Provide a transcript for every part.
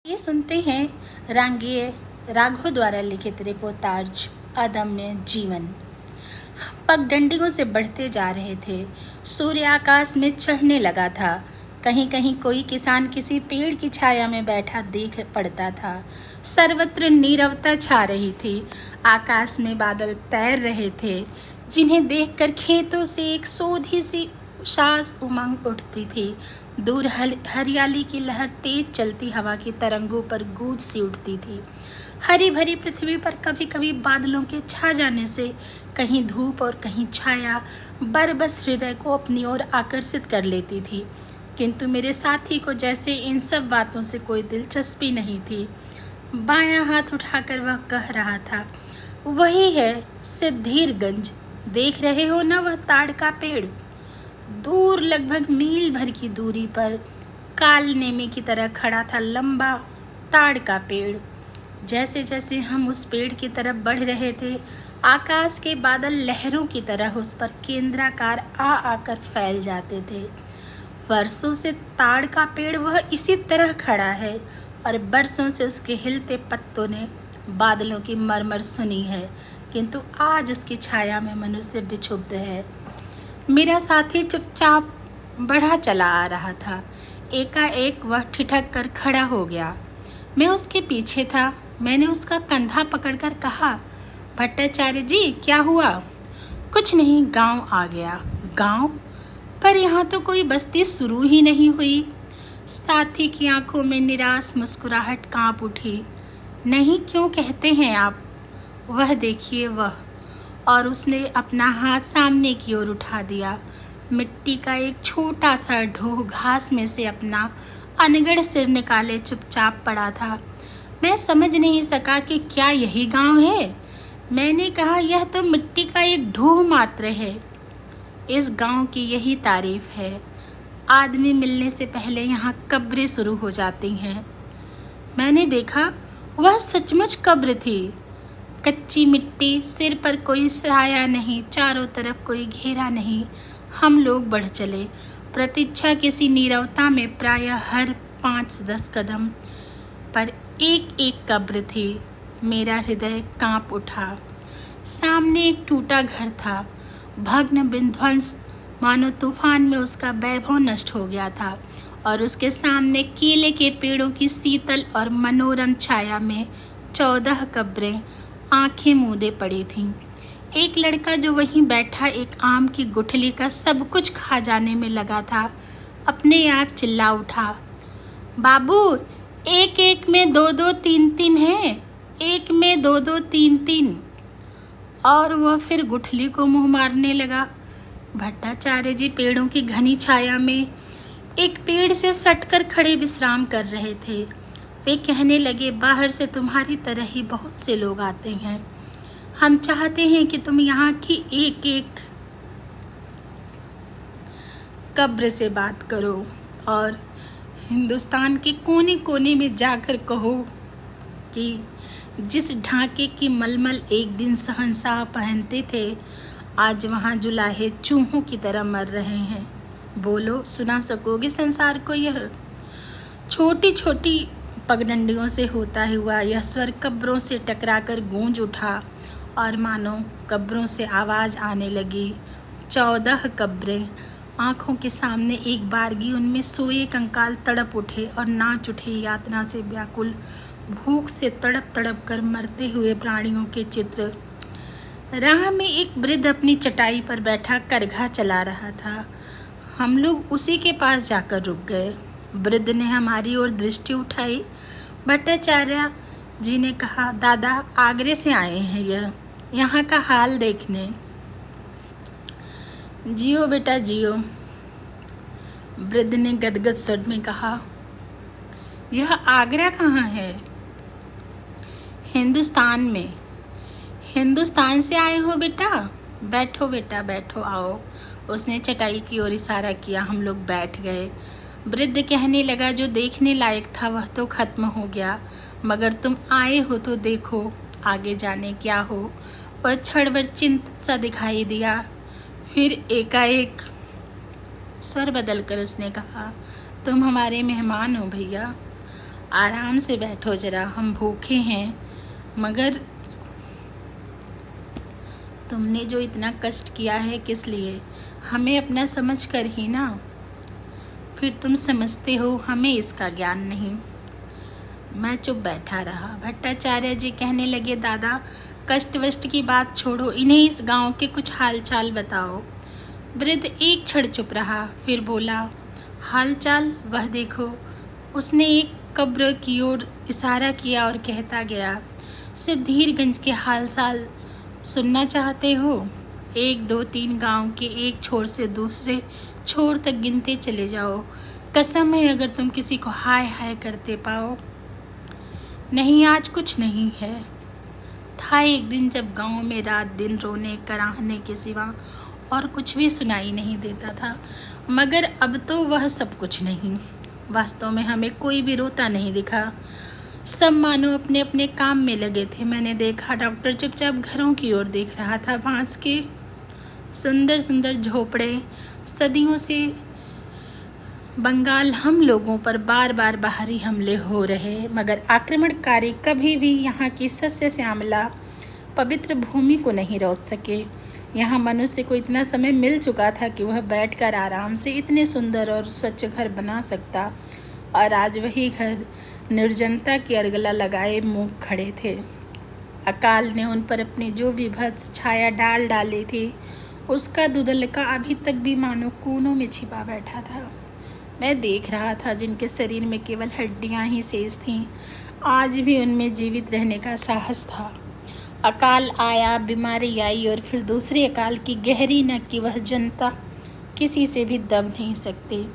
ये सुनते हैं रांगीय राघव द्वारा लिखित रिपोर्टाज अदम्य जीवन। हम पगडंडियों से बढ़ते जा रहे थे। सूर्य आकाश में चढ़ने लगा था। कहीं कहीं कोई किसान किसी पेड़ की छाया में बैठा देख पड़ता था। सर्वत्र नीरवता छा रही थी। आकाश में बादल तैर रहे थे, जिन्हें देखकर खेतों से एक सोधी सी उषास उमंग उठती थी। दूर हरियाली की लहर तेज चलती हवा की तरंगों पर गूंज सी उठती थी। हरी भरी पृथ्वी पर कभी कभी बादलों के छा जाने से कहीं धूप और कहीं छाया बरबस हृदय को अपनी ओर आकर्षित कर लेती थी। किंतु मेरे साथी को जैसे इन सब बातों से कोई दिलचस्पी नहीं थी। बायां हाथ उठाकर वह कह रहा था, वही है सिद्धीरगंज, देख रहे हो ना वह ताड़ का पेड़। दूर लगभग मील भर की दूरी पर कालनेमी की तरह खड़ा था लंबा ताड़ का पेड़। जैसे जैसे हम उस पेड़ की तरफ बढ़ रहे थे, आकाश के बादल लहरों की तरह उस पर केंद्राकार आ आकर फैल जाते थे। वर्षों से ताड़ का पेड़ वह इसी तरह खड़ा है और बरसों से उसके हिलते पत्तों ने बादलों की मरमर सुनी है, किंतु आज उसकी छाया में मनुष्य बिछुब्ध है। मेरा साथी चुपचाप बढ़ा चला आ रहा था। एकाएक वह ठिठक कर खड़ा हो गया। मैं उसके पीछे था। मैंने उसका कंधा पकड़कर कहा, भट्टाचार्य जी क्या हुआ? कुछ नहीं, गांव आ गया। गांव? पर यहाँ तो कोई बस्ती शुरू ही नहीं हुई। साथी की आंखों में निराश मुस्कुराहट कांप उठी। नहीं, क्यों कहते हैं आप? वह देखिए वह। और उसने अपना हाथ सामने की ओर उठा दिया। मिट्टी का एक छोटा सा ढोह घास में से अपना अनगढ़ सिर निकाले चुपचाप पड़ा था। मैं समझ नहीं सका कि क्या यही गांव है। मैंने कहा, यह तो मिट्टी का एक ढोह मात्र है। इस गांव की यही तारीफ है। आदमी मिलने से पहले यहाँ कब्रें शुरू हो जाती हैं। मैंने देखा, वह सचमुच कब्र थी। कच्ची मिट्टी, सिर पर कोई साया नहीं, चारों तरफ कोई घेरा नहीं। हम लोग बढ़ चले। प्रतीक्षा किसी नीरवता में प्रायः हर 5-10 कदम पर एक एक कब्र थी। मेरा हृदय कांप उठा। सामने एक टूटा घर था, भग्न विध्वंस, मानो तूफान में उसका वैभव नष्ट हो गया था। और उसके सामने केले के पेड़ों की शीतल और मनोरम छाया में 14 कब्रें आंखें मूंदे पड़ी थीं। एक लड़का जो वहीं बैठा एक आम की गुठली का सब कुछ खा जाने में लगा था, अपने आप चिल्ला उठा, बाबू, एक एक में 2-2 3-3 हैं, एक में 2-2 3-3। और वह फिर गुठली को मुंह मारने लगा। भट्टाचार्य जी पेड़ों की घनी छाया में एक पेड़ से सटकर खड़े विश्राम कर रहे थे। वे कहने लगे, बाहर से तुम्हारी तरह ही बहुत से लोग आते हैं। हम चाहते हैं कि तुम यहाँ की एक एक कब्र से बात करो और हिंदुस्तान के कोने कोने में जाकर कहो कि जिस ढांके की मलमल एक दिन शहंशाह पहनते थे, आज वहाँ जुलाहे चूहों की तरह मर रहे हैं। बोलो, सुना सकोगे संसार को यह? छोटी छोटी पगडंडियों से होता हुआ यह स्वर कब्रों से टकराकर गूंज उठा और मानो कब्रों से आवाज़ आने लगी। 14 कब्रें आँखों के सामने एक बारगी, उनमें सोए कंकाल तड़प उठे और नाच उठे यातना से व्याकुल, भूख से तड़प तड़प कर मरते हुए प्राणियों के चित्र। राह में एक वृद्ध अपनी चटाई पर बैठा करघा चला रहा था। हम लोग उसी के पास जाकर रुक गए। वृद्ध ने हमारी ओर दृष्टि उठाई। भट्टाचार्य जी ने कहा, दादा, आगरे से आए हैं यहाँ का हाल देखने। जियो बेटा जियो, वृद्ध ने गदगद स्वर में कहा। यह आगरा कहाँ है? हिंदुस्तान में। हिंदुस्तान से आए हो बेटा? बैठो बेटा बैठो, आओ। उसने चटाई की ओर इशारा किया। हम लोग बैठ गए। वृद्ध कहने लगा, जो देखने लायक था वह तो खत्म हो गया, मगर तुम आए हो तो देखो, आगे जाने क्या हो। वह क्षणभर चिंतित सा दिखाई दिया। फिर एकाएक स्वर बदलकर उसने कहा, तुम हमारे मेहमान हो भैया। आराम से बैठो जरा, हम भूखे हैं। मगर तुमने जो इतना कष्ट किया है किस लिए? हमें अपना समझ कर ही ना। फिर तुम समझते हो, हमें इसका ज्ञान नहीं। मैं चुप बैठा रहा। भट्टाचार्य जी कहने लगे, दादा कष्ट वष्ट की बात छोड़ो, इन्हें इस गांव के कुछ हाल चाल बताओ। वृद्ध एक क्षण चुप रहा, फिर बोला, हाल चाल वह देखो। उसने एक कब्र की ओर इशारा किया और कहता गया, सिद्धीरगंज के हाल चाल सुनना चाहते हो? 1 2 3 गांव के एक छोर से दूसरे छोर तक गिनते चले जाओ। कसम है अगर तुम किसी को हाय हाय करते पाओ। नहीं, आज कुछ नहीं है। था एक दिन जब गांव में रात दिन रोने कराहने के सिवा और कुछ भी सुनाई नहीं देता था, मगर अब तो वह सब कुछ नहीं। वास्तव में हमें कोई भी रोता नहीं दिखा। सब मानो अपने अपने काम में लगे थे। मैंने देखा डॉक्टर चुपचाप घरों की ओर देख रहा था। बांस के सुंदर सुंदर झोपड़े, सदियों से बंगाल हम लोगों पर बार बार बाहरी हमले हो रहे, मगर आक्रमणकारी कभी भी यहाँ की सस्य श्यामला पवित्र भूमि को नहीं रोक सके। यहाँ मनुष्य को इतना समय मिल चुका था कि वह बैठकर आराम से इतने सुंदर और स्वच्छ घर बना सकता, और आज वही घर निर्जनता की अर्गला लगाए मुँह खड़े थे। अकाल ने उन पर अपनी जो विभत्स छाया डाल डाली थी, उसका दुदलका अभी तक भी मानो कोनों में छिपा बैठा था। मैं देख रहा था जिनके शरीर में केवल हड्डियां ही शेष थीं, आज भी उनमें जीवित रहने का साहस था। अकाल आया, बीमारी आई, और फिर दूसरे अकाल की गहरी नक की वह जनता किसी से भी दब नहीं सकती।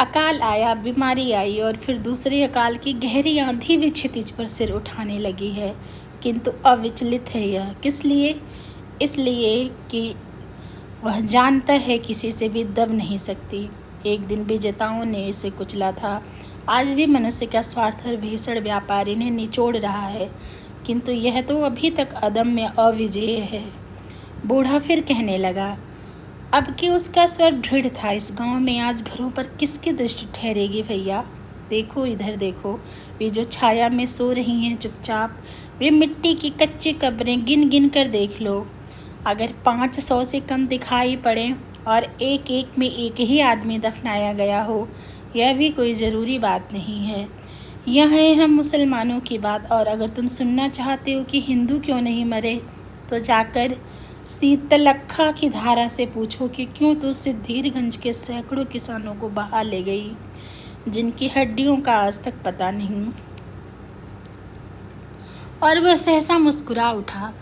अकाल आया, बीमारी आई, और फिर दूसरे अकाल की गहरी आंधी भी क्षितिज पर सिर उठाने लगी है, किंतु अविचलित है यह। किस लिए? इसलिए कि वह जानता है किसी से भी दब नहीं सकती। एक दिन विजेताओं ने इसे कुचला था, आज भी मनुष्य का स्वार्थ और भीषण व्यापार इन्हें निचोड़ रहा है, किंतु यह तो अभी तक अदम्य अविजेय है। बूढ़ा फिर कहने लगा, अब कि उसका स्वर दृढ़ था, इस गांव में आज घरों पर किसकी दृष्टि ठहरेगी भैया? देखो, इधर देखो, वे जो छाया में सो रही हैं चुपचाप, वे मिट्टी की कच्ची कब्रें गिन गिन कर देख लो। अगर 500 से कम दिखाई पड़े और एक एक में एक ही आदमी दफनाया गया हो, यह भी कोई ज़रूरी बात नहीं है। यह है हम मुसलमानों की बात, और अगर तुम सुनना चाहते हो कि हिंदू क्यों नहीं मरे, तो जाकर शीतलखा की धारा से पूछो कि क्यों तो सिद्धीरगंज के सैकड़ों किसानों को बहा ले गई, जिनकी हड्डियों का आज तक पता नहीं। और वह सहसा मुस्कुरा उठा।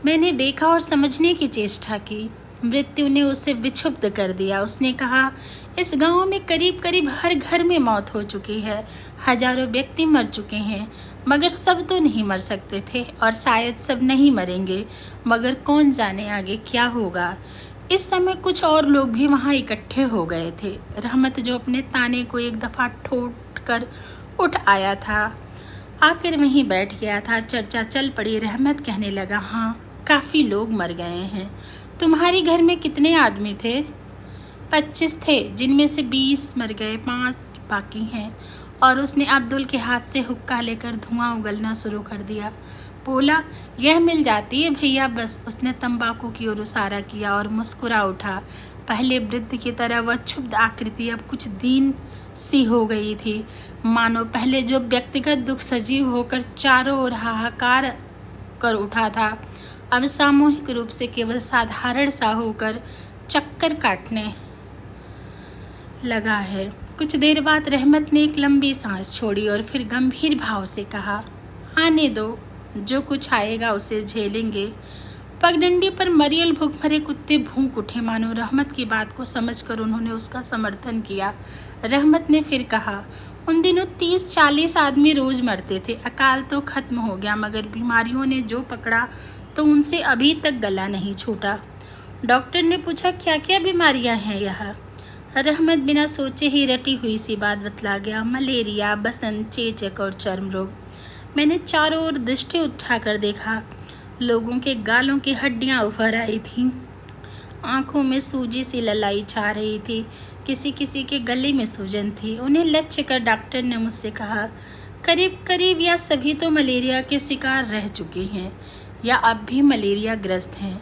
मैंने देखा और समझने की चेष्टा की। मृत्यु ने उसे विक्षुब्ध कर दिया। उसने कहा, इस गांव में करीब करीब हर घर में मौत हो चुकी है, हजारों व्यक्ति मर चुके हैं, मगर सब तो नहीं मर सकते थे, और शायद सब नहीं मरेंगे, मगर कौन जाने आगे क्या होगा। इस समय कुछ और लोग भी वहाँ इकट्ठे हो गए थे। रहमत, जो अपने ताने को एक दफ़ा ठोक कर उठ आया था, आकर वहीं बैठ गया था। चर्चा चल पड़ी। रहमत कहने लगा, हाँ, काफ़ी लोग मर गए हैं। तुम्हारे घर में कितने आदमी थे? 25 थे, जिनमें से 20 मर गए, 5 बाकी हैं। और उसने अब्दुल के हाथ से हुक्का लेकर धुआं उगलना शुरू कर दिया। बोला, यह मिल जाती है भैया बस। उसने तंबाकू की ओर इशारा किया और मुस्कुरा उठा। पहले वृद्ध की तरह वह क्षुब्ध आकृति अब कुछ दीन सी हो गई थी, मानो पहले जो व्यक्तिगत दुख सजीव होकर चारों ओर हाहाकार कर उठा था, अब सामूहिक रूप से केवल साधारण सा होकर चक्कर काटने लगा है। कुछ देर बाद रहमत ने एक लंबी सांस छोड़ी और फिर गंभीर भाव से कहा, आने दो, जो कुछ आएगा उसे झेलेंगे। पगडंडी पर मरियल भूखमरे कुत्ते भूंक उठे, मानो रहमत की बात को समझकर उन्होंने उसका समर्थन किया। रहमत ने फिर कहा, उन दिनों 30-40 आदमी रोज मरते थे। अकाल तो खत्म हो गया, मगर बीमारियों ने जो पकड़ा तो उनसे अभी तक गला नहीं छूटा। डॉक्टर ने पूछा, क्या क्या बीमारियां हैं यहाँ? रहमत बिना सोचे ही रटी हुई सी बात बतला गया, मलेरिया, बसंत, चेचक और चर्म रोग। मैंने चारों ओर दृष्टि उठाकर देखा, लोगों के गालों की हड्डियां उभर आई थीं, आंखों में सूजी सी ललाई छा रही थी। किसी किसी के गले में सूजन थी। उन्हें लक्ष्य कर डॉक्टर ने मुझसे कहा, करीब करीब या सभी तो मलेरिया के शिकार रह चुके हैं या अब भी मलेरिया ग्रस्त हैं।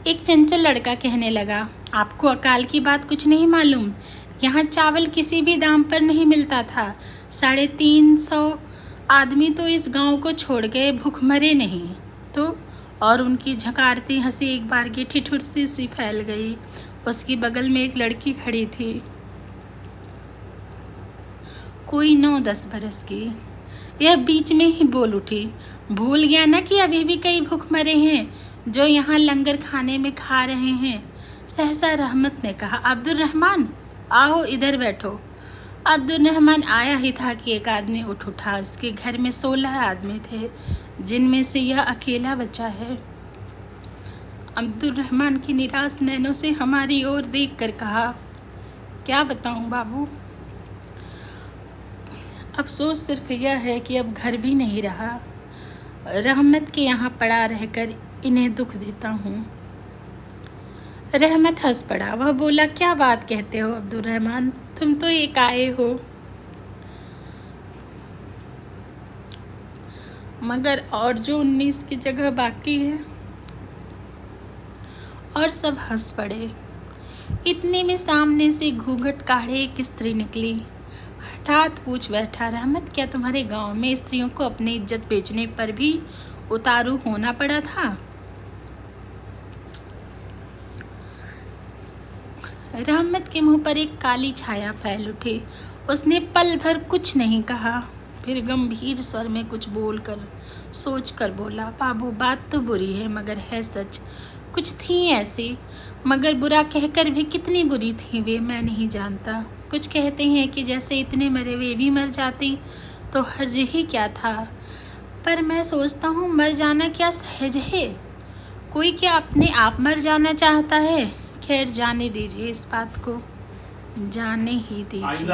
एक चंचल लड़का कहने लगा, आपको अकाल की बात कुछ नहीं मालूम? यहाँ चावल किसी भी दाम पर नहीं मिलता था। 350 आदमी तो इस गांव को छोड़ गए, भूखमरे नहीं तो। और उनकी झकारती हंसी एक बार की ठिठुरसी सी फैल गई। उसकी बगल में एक लड़की खड़ी थी, कोई 9-10 बरस की। यह बीच में ही बोल उठी, भूल गया ना कि अभी भी कई भूखमरे हैं जो यहाँ लंगर खाने में खा रहे हैं। सहसा रहमत ने कहा, अब्दुल रहमान आओ इधर बैठो। अब्दुल रहमान आया ही था कि एक आदमी उठ उठा। इसके घर में 16 आदमी थे, जिनमें से यह अकेला बच्चा है। अब्दुल रहमान की निराश नैनों से हमारी ओर देखकर कहा, क्या बताऊं बाबू, अफसोस सिर्फ यह है कि अब घर भी नहीं रहा। रहमत के यहाँ पड़ा रहकर इन्हें दुख देता हूँ। रहमत हंस पड़ा। वह बोला, क्या बात कहते हो अब्दुल रहमान, तुम तो एक आए हो। मगर और जो 19 की जगह बाकी है। और सब हंस पड़े। इतने में सामने से घूंघट काढ़े एक स्त्री निकली। हठात पूछ बैठा, रहमत क्या तुम्हारे गांव में स्त्रियों को अपनी इज्जत बेचने पर भी उतारू होना पड़ा था? रहमत के मुंह पर एक काली छाया फैल उठी। उसने पल भर कुछ नहीं कहा, फिर गंभीर स्वर में कुछ बोलकर सोच कर बोला, बाबू बात तो बुरी है मगर है सच। कुछ थी ऐसी, मगर बुरा कहकर भी कितनी बुरी थी वे मैं नहीं जानता। कुछ कहते हैं कि जैसे इतने मरे वे भी मर जाती तो हर्ज ही क्या था, पर मैं सोचता हूँ मर जाना क्या सहज है? कोई क्या अपने आप मर जाना चाहता है? खैर जाने दीजिए, इस बात को जाने ही दीजिए।